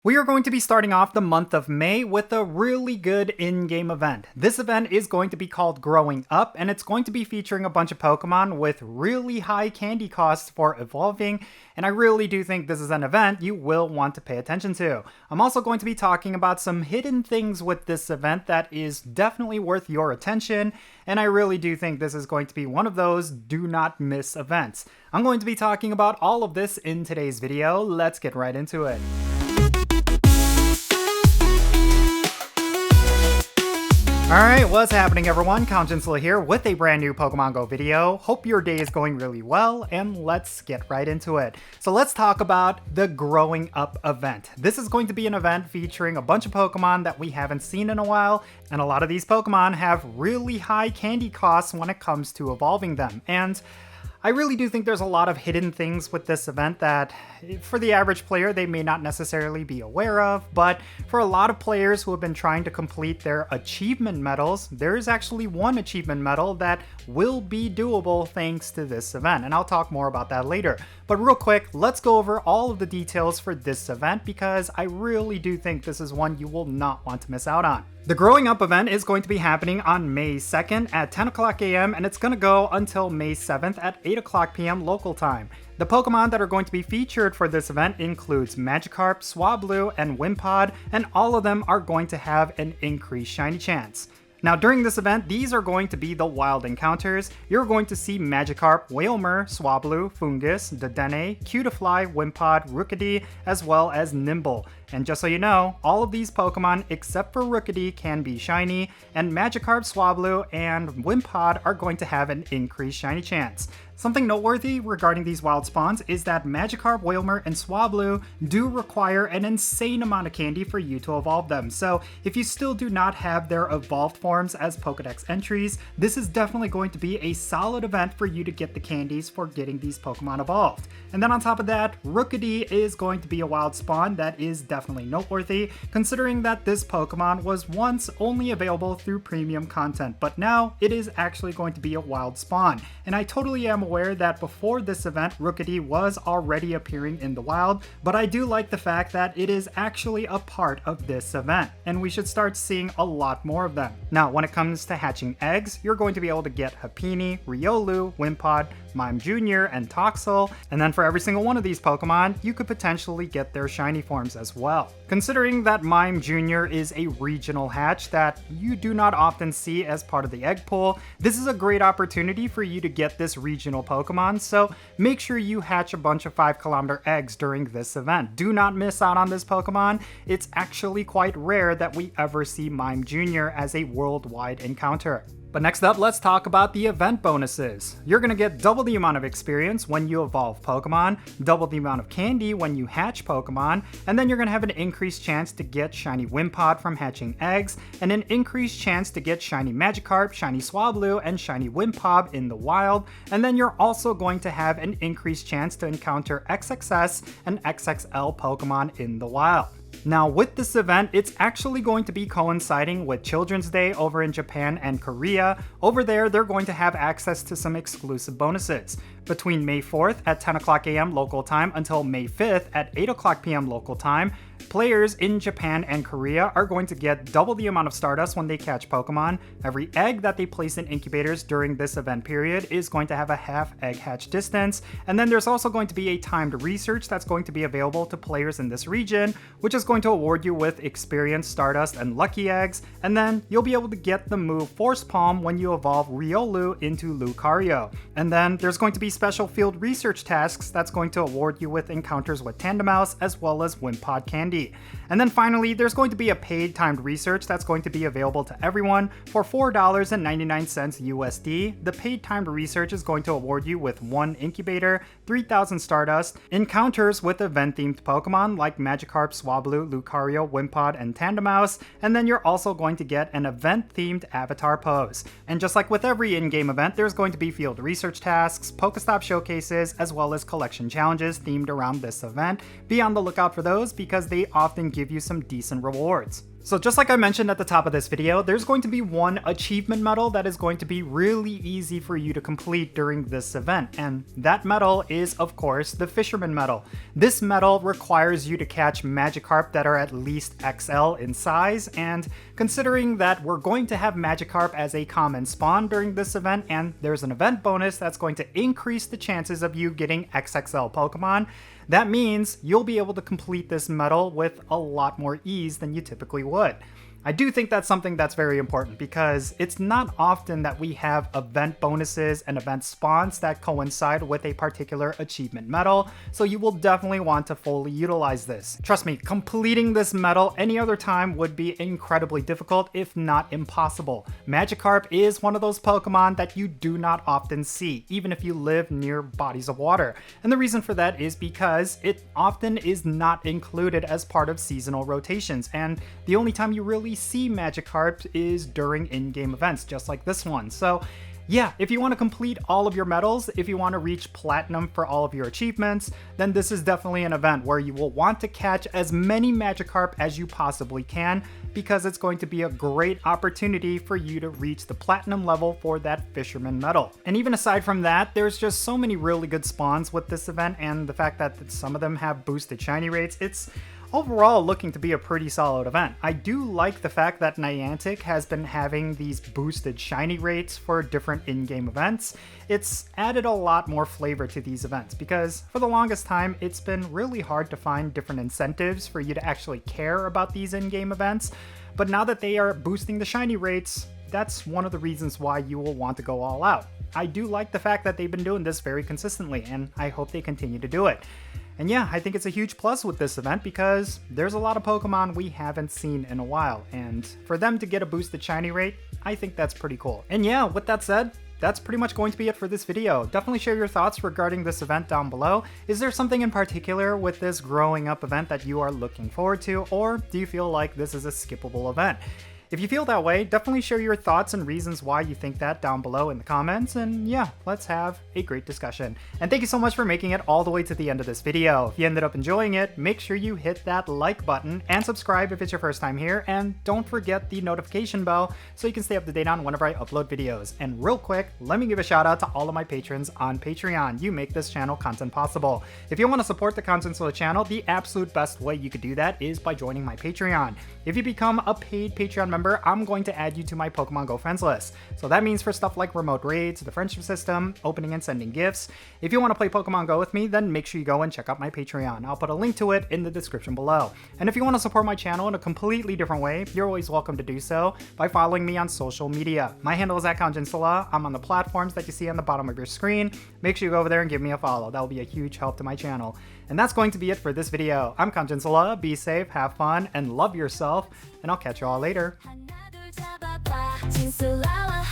We are going to be starting off the month of May with a really good in-game event. This event is going to be called Growing Up, and it's going to be featuring a bunch of Pokemon with really high candy costs for evolving, and I really do think this is an event you will want to pay attention to. I'm also going to be talking about some hidden things with this event that is definitely worth your attention, and I really do think this is going to be one of those do not miss events. I'm going to be talking about all of this in today's video. Let's get right into it. Alright, what's happening everyone? Count Jinsula here with a brand new Pokemon GO video. Hope your day is going really well, and let's get right into it. So let's talk about the Growing Up event. This is going to be an event featuring a bunch of Pokemon that we haven't seen in a while, and a lot of these Pokemon have really high candy costs when it comes to evolving them. And I really do think there's a lot of hidden things with this event that, for the average player, they may not necessarily be aware of, but for a lot of players who have been trying to complete their achievement medals, there is actually one achievement medal that will be doable thanks to this event, and I'll talk more about that later. But real quick, let's go over all of the details for this event because I really do think this is one you will not want to miss out on. The Growing Up event is going to be happening on May 2nd at 10 o'clock a.m. and it's going to go until May 7th at 8 o'clock p.m. local time. The Pokemon that are going to be featured for this event includes Magikarp, Swablu, and Wimpod, and all of them are going to have an increased shiny chance. Now during this event, these are going to be the wild encounters. You're going to see Magikarp, Wailmer, Swablu, Fungus, Dedenne, Cutiefly, Wimpod, Rookidee, as well as Nimble. And just so you know, all of these Pokemon except for Rookidee can be shiny, and Magikarp, Swablu, and Wimpod are going to have an increased shiny chance. Something noteworthy regarding these wild spawns is that Magikarp, Wailmer, and Swablu do require an insane amount of candy for you to evolve them, so if you still do not have their evolved forms as Pokedex entries, this is definitely going to be a solid event for you to get the candies for getting these Pokemon evolved. And then on top of that, Rookidee is going to be a wild spawn that is definitely noteworthy, considering that this Pokemon was once only available through premium content, but now it is actually going to be a wild spawn. And I totally am aware that before this event, Rookidee was already appearing in the wild, but I do like the fact that it is actually a part of this event, and we should start seeing a lot more of them. Now, when it comes to hatching eggs, you're going to be able to get Happiny, Riolu, Wimpod, Mime Jr., and Toxel, and then for every single one of these Pokemon, you could potentially get their shiny forms as well. Considering that Mime Jr. is a regional hatch that you do not often see as part of the egg pool, this is a great opportunity for you to get this regional Pokemon, so make sure you hatch a bunch of 5-kilometer eggs during this event. Do not miss out on this Pokemon. It's actually quite rare that we ever see Mime Jr. as a worldwide encounter. But next up, let's talk about the event bonuses. You're going to get double the amount of experience when you evolve Pokemon, double the amount of candy when you hatch Pokemon, and then you're going to have an increased chance to get shiny Wimpod from hatching eggs, and an increased chance to get shiny Magikarp, shiny Swablu, and shiny Wimpod in the wild, and then you're also going to have an increased chance to encounter XXS and XXL Pokemon in the wild. Now with this event, it's actually going to be coinciding with Children's Day over in Japan and Korea. Over there, they're going to have access to some exclusive bonuses. Between May 4th at 10 o'clock a.m. local time until May 5th at 8 o'clock p.m. local time, players in Japan and Korea are going to get double the amount of Stardust when they catch Pokemon. Every egg that they place in incubators during this event period is going to have a half egg hatch distance, and then there's also going to be a timed research that's going to be available to players in this region, which is going to award you with experience, Stardust, and lucky eggs, and then you'll be able to get the move Force Palm when you evolve Riolu into Lucario. And then there's going to be special field research tasks that's going to award you with encounters with Tandemaus as well as Wimpod candy. And then finally, there's going to be a paid timed research that's going to be available to everyone for $4.99 USD. The paid timed research is going to award you with 1 incubator, 3,000 Stardust, encounters with event-themed Pokemon like Magikarp, Swablu, Lucario, Wimpod, and Tandemaus, and then you're also going to get an event-themed avatar pose. And just like with every in-game event, there's going to be field research tasks, Pokestop showcases, as well as collection challenges themed around this event. Be on the lookout for those because they often give you some decent rewards. So just like I mentioned at the top of this video, there's going to be one achievement medal that is going to be really easy for you to complete during this event, and that medal is, of course, the Fisherman medal. This medal requires you to catch Magikarp that are at least XL in size, and considering that we're going to have Magikarp as a common spawn during this event, and there's an event bonus that's going to increase the chances of you getting XXL Pokemon, that means you'll be able to complete this medal with a lot more ease than you typically would. I do think that's something that's very important because it's not often that we have event bonuses and event spawns that coincide with a particular achievement medal, so you will definitely want to fully utilize this. Trust me, completing this medal any other time would be incredibly difficult, if not impossible. Magikarp is one of those Pokemon that you do not often see, even if you live near bodies of water. And the reason for that is because it often is not included as part of seasonal rotations, and the only time you really see Magikarp is during in-game events, just like this one. So yeah, if you want to complete all of your medals, if you want to reach platinum for all of your achievements, then this is definitely an event where you will want to catch as many Magikarp as you possibly can, because it's going to be a great opportunity for you to reach the platinum level for that Fisherman medal. And even aside from that, there's just so many really good spawns with this event, and the fact that some of them have boosted shiny rates, it's overall looking to be a pretty solid event. I do like the fact that Niantic has been having these boosted shiny rates for different in-game events. It's added a lot more flavor to these events because for the longest time it's been really hard to find different incentives for you to actually care about these in-game events, but now that they are boosting the shiny rates, that's one of the reasons why you will want to go all out. I do like the fact that they've been doing this very consistently, and I hope they continue to do it. And yeah, I think it's a huge plus with this event because there's a lot of Pokemon we haven't seen in a while, and for them to get a boosted shiny rate, I think that's pretty cool. And yeah, with that said, that's pretty much going to be it for this video. Definitely share your thoughts regarding this event down below. Is there something in particular with this growing up event that you are looking forward to, or do you feel like this is a skippable event? If you feel that way, definitely share your thoughts and reasons why you think that down below in the comments, and yeah, let's have a great discussion. And thank you so much for making it all the way to the end of this video. If you ended up enjoying it, make sure you hit that like button and subscribe if it's your first time here, and don't forget the notification bell so you can stay up to date on whenever I upload videos. And real quick, let me give a shout out to all of my patrons on Patreon. You make this channel content possible. If you want to support the Jinsula channel, the absolute best way you could do that is by joining my Patreon. If you become a paid Patreon member, I'm going to add you to my Pokemon GO friends list. So that means for stuff like remote raids, the friendship system, opening and sending gifts. If you want to play Pokemon GO with me, then make sure you go and check out my Patreon. I'll put a link to it in the description below. And if you want to support my channel in a completely different way, you're always welcome to do so by following me on social media. My handle is @Jinsula. I'm on the platforms that you see on the bottom of your screen. Make sure you go over there and give me a follow. That will be a huge help to my channel. And that's going to be it for this video. I'm Jinsula. Be safe, have fun, and love yourself. And I'll catch you all later. Jinsula